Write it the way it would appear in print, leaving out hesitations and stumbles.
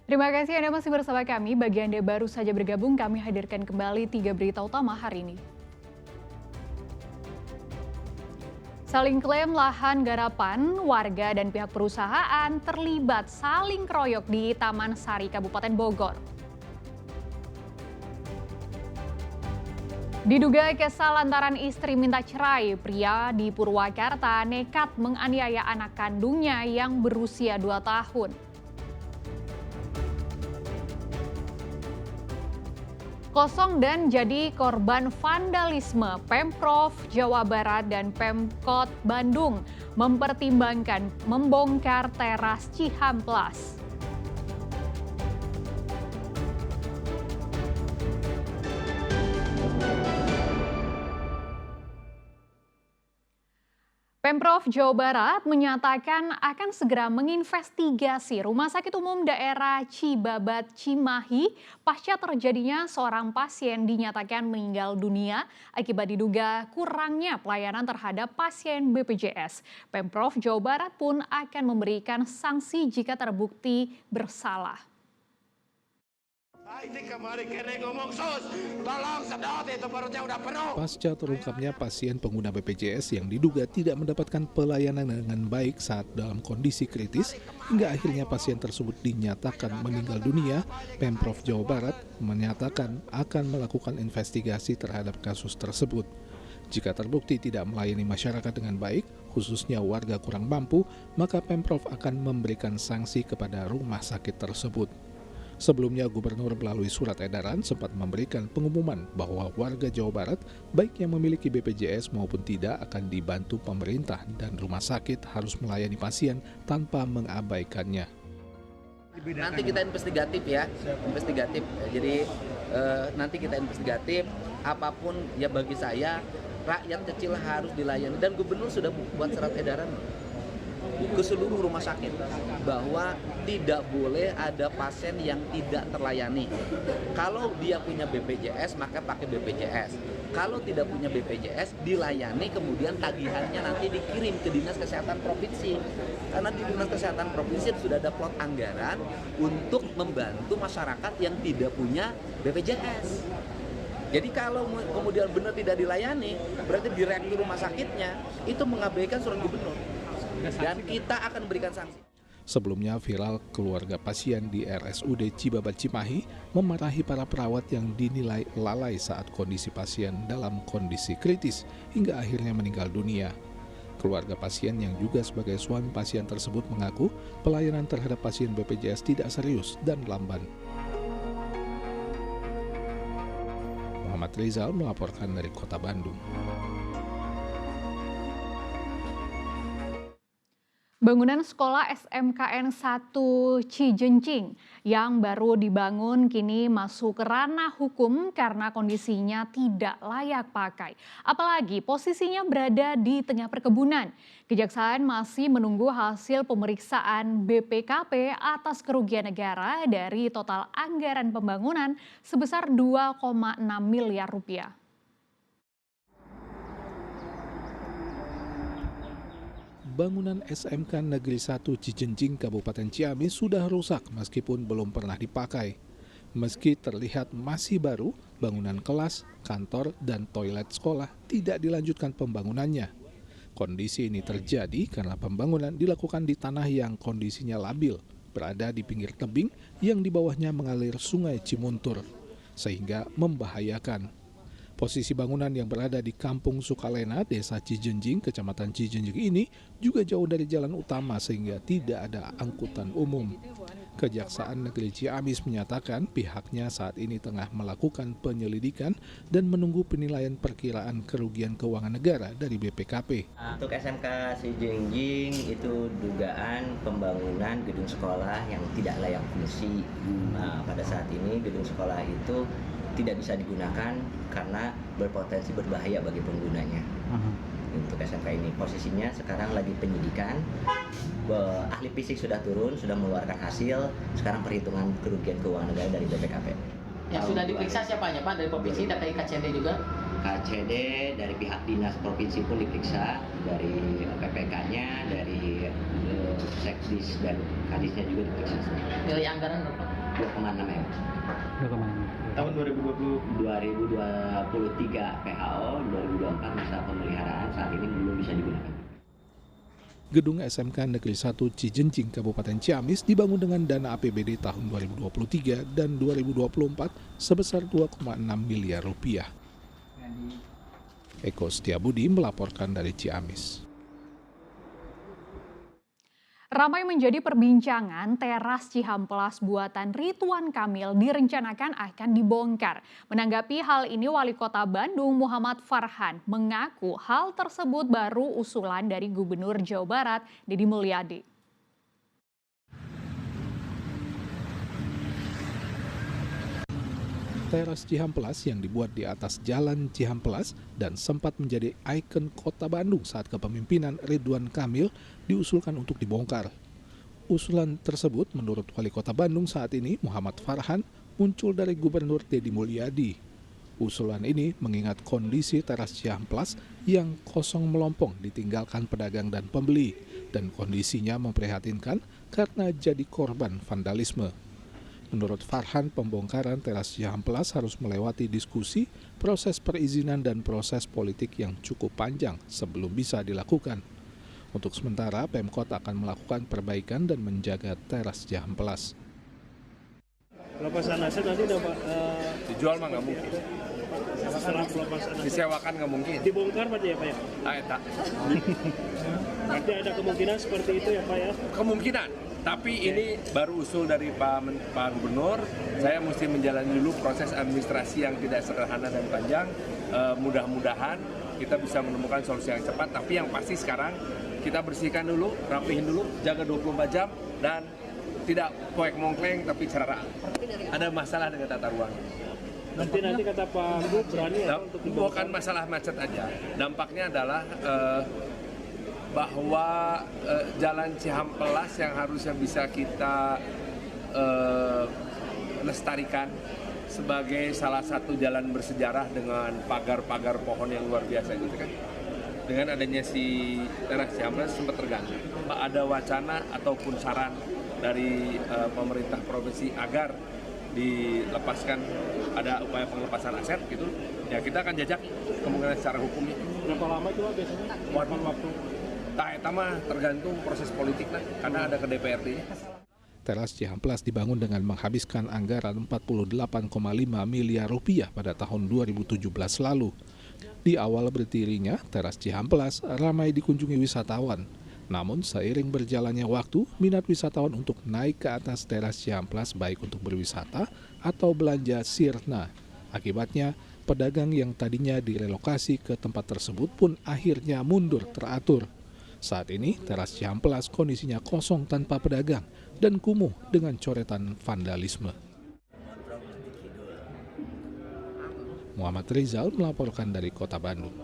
Terima kasih Anda masih bersama kami. Bagi Anda baru saja bergabung, kami hadirkan kembali 3 berita utama hari ini. Saling klaim lahan garapan, warga dan pihak perusahaan terlibat saling keroyok di Taman Sari, Kabupaten Bogor. Diduga kesal lantaran istri minta cerai, pria di Purwakarta nekat menganiaya anak kandungnya yang berusia 2 tahun. Kosong dan jadi korban vandalisme, Pemprov Jawa Barat dan Pemkot Bandung mempertimbangkan membongkar teras Cihamplas. Pemprov Jawa Barat menyatakan akan segera menginvestigasi Rumah Sakit Umum Daerah Cibabat Cimahi pasca terjadinya seorang pasien dinyatakan meninggal dunia akibat diduga kurangnya pelayanan terhadap pasien BPJS. Pemprov Jawa Barat pun akan memberikan sanksi jika terbukti bersalah. Pasca terungkapnya pasien pengguna BPJS yang diduga tidak mendapatkan pelayanan dengan baik saat dalam kondisi kritis, hingga akhirnya pasien tersebut dinyatakan meninggal dunia, Pemprov Jawa Barat menyatakan akan melakukan investigasi terhadap kasus tersebut. Jika terbukti tidak melayani masyarakat dengan baik, khususnya warga kurang mampu, maka Pemprov akan memberikan sanksi kepada rumah sakit tersebut. Sebelumnya, Gubernur melalui surat edaran sempat memberikan pengumuman bahwa warga Jawa Barat, baik yang memiliki BPJS maupun tidak, akan dibantu pemerintah dan rumah sakit harus melayani pasien tanpa mengabaikannya. Nanti kita investigatif ya, investigatif. Jadi nanti kita investigatif, apapun ya bagi saya, rakyat kecil harus dilayani. Dan Gubernur sudah buat surat edaran ke seluruh rumah sakit bahwa tidak boleh ada pasien yang tidak terlayani. Kalau dia punya BPJS maka pakai BPJS. Kalau tidak punya BPJS dilayani, kemudian tagihannya nanti dikirim ke Dinas Kesehatan Provinsi. Karena di Dinas Kesehatan Provinsi sudah ada plot anggaran untuk membantu masyarakat yang tidak punya BPJS. Jadi kalau kemudian benar tidak dilayani, berarti direktur rumah sakitnya itu mengabaikan surat gubernur. Dan kita akan berikan sanksi. Sebelumnya viral keluarga pasien di RSUD Cibabat Cimahi memarahi para perawat yang dinilai lalai saat kondisi pasien dalam kondisi kritis hingga akhirnya meninggal dunia. Keluarga pasien yang juga sebagai suami pasien tersebut mengaku pelayanan terhadap pasien BPJS tidak serius dan lamban. Muhammad Rizal melaporkan dari Kota Bandung. Bangunan sekolah SMKN 1 Cijencing yang baru dibangun kini masuk ke ranah hukum karena kondisinya tidak layak pakai. Apalagi posisinya berada di tengah perkebunan. Kejaksaan masih menunggu hasil pemeriksaan BPKP atas kerugian negara dari total anggaran pembangunan sebesar 2,6 miliar rupiah. Bangunan SMK Negeri 1 Cijenjing Kabupaten Ciamis sudah rusak meskipun belum pernah dipakai. Meski terlihat masih baru, bangunan kelas, kantor, dan toilet sekolah tidak dilanjutkan pembangunannya. Kondisi ini terjadi karena pembangunan dilakukan di tanah yang kondisinya labil, berada di pinggir tebing yang di bawahnya mengalir Sungai Cimuntur, sehingga membahayakan. Posisi bangunan yang berada di Kampung Sukalena, Desa Cijenjing, Kecamatan Cijenjing ini juga jauh dari jalan utama sehingga tidak ada angkutan umum. Kejaksaan Negeri Ciamis menyatakan pihaknya saat ini tengah melakukan penyelidikan dan menunggu penilaian perkiraan kerugian keuangan negara dari BPKP. Untuk SMK Cijenjing itu dugaan pembangunan gedung sekolah yang tidak layak fungsi. Pada saat ini gedung sekolah itu tidak bisa digunakan karena berpotensi berbahaya bagi penggunanya. Untuk SMK ini posisinya sekarang lagi penyidikan, ahli fisik sudah turun, sudah mengeluarkan hasil, sekarang perhitungan kerugian keuangan negara dari BPKP. Yang sudah diperiksa siapa aja Pak? Dari provinsi, dari KCD juga? KCD, dari pihak dinas provinsi pun diperiksa, dari PPK-nya, dari sekdis dan kadisnya juga diperiksa. Nilai anggaran berapa? 2,6 M. Tahun 2023 PHO, 2024 masa pemeliharaan saat ini belum bisa digunakan. Gedung SMK Negeri 1 Cijenjing Kabupaten Ciamis dibangun dengan dana APBD tahun 2023 dan 2024 sebesar 2,6 miliar rupiah. Eko Setiabudi melaporkan dari Ciamis. Ramai menjadi perbincangan teras Cihamplas buatan Ridwan Kamil direncanakan akan dibongkar. Menanggapi hal ini, Wali Kota Bandung Muhammad Farhan mengaku hal tersebut baru usulan dari Gubernur Jawa Barat Deddy Mulyadi. Teras Cihamplas yang dibuat di atas Jalan Cihamplas dan sempat menjadi ikon kota Bandung saat kepemimpinan Ridwan Kamil diusulkan untuk dibongkar. Usulan tersebut menurut Wali Kota Bandung saat ini Muhammad Farhan muncul dari Gubernur Deddy Mulyadi. Usulan ini mengingat kondisi teras Cihamplas yang kosong melompong ditinggalkan pedagang dan pembeli dan kondisinya memprihatinkan karena jadi korban vandalisme. Menurut Farhan, pembongkaran teras Cihamplas harus melewati diskusi, proses perizinan dan proses politik yang cukup panjang sebelum bisa dilakukan. Untuk sementara, Pemkot akan melakukan perbaikan dan menjaga teras Cihamplas. pelepasan aset nanti dapat Dijual mah nggak mungkin, setelah pelepasan aset disewakan nggak mungkin. dibongkar berarti ya Pak ya? Tak. Berarti ada kemungkinan seperti itu ya Pak ya? Kemungkinan, tapi ini baru usul dari Pak Gubernur. Saya mesti menjalani dulu proses administrasi yang tidak sederhana dan panjang. Mudah-mudahan kita bisa menemukan solusi yang cepat, tapi yang pasti sekarang kita bersihkan dulu, rapihin dulu, jaga 24 jam, dan tidak poek-mongkleng tapi cerara. Ada masalah dengan tata ruang. Nanti kata Pak Gub berani ya untuk dibongkar? Bukan masalah macet aja. Dampaknya adalah bahwa jalan Cihamplas yang harusnya bisa kita lestarikan sebagai salah satu jalan bersejarah dengan pagar-pagar pohon yang luar biasa gitu kan. Dengan adanya si teras Cihamplas sempat terganggu. Ada wacana ataupun saran dari pemerintah provinsi agar dilepaskan, ada upaya pengelepasan aset gitu, ya kita akan jajak kemungkinan secara hukumnya. Berapa lama itu Pak biasanya? Waktu. Tak eta mah tergantung proses politik lah, karena ada ke DPRD-nya. Teras Cihamplas dibangun dengan menghabiskan anggaran 48,5 miliar rupiah pada tahun 2017 lalu. Di awal berdirinya, teras Cihamplas ramai dikunjungi wisatawan. Namun seiring berjalannya waktu, minat wisatawan untuk naik ke atas teras Cihamplas baik untuk berwisata atau belanja sirna. Akibatnya, pedagang yang tadinya direlokasi ke tempat tersebut pun akhirnya mundur teratur. Saat ini, teras Cihamplas kondisinya kosong tanpa pedagang dan kumuh dengan coretan vandalisme. Muhammad Rizal melaporkan dari Kota Bandung.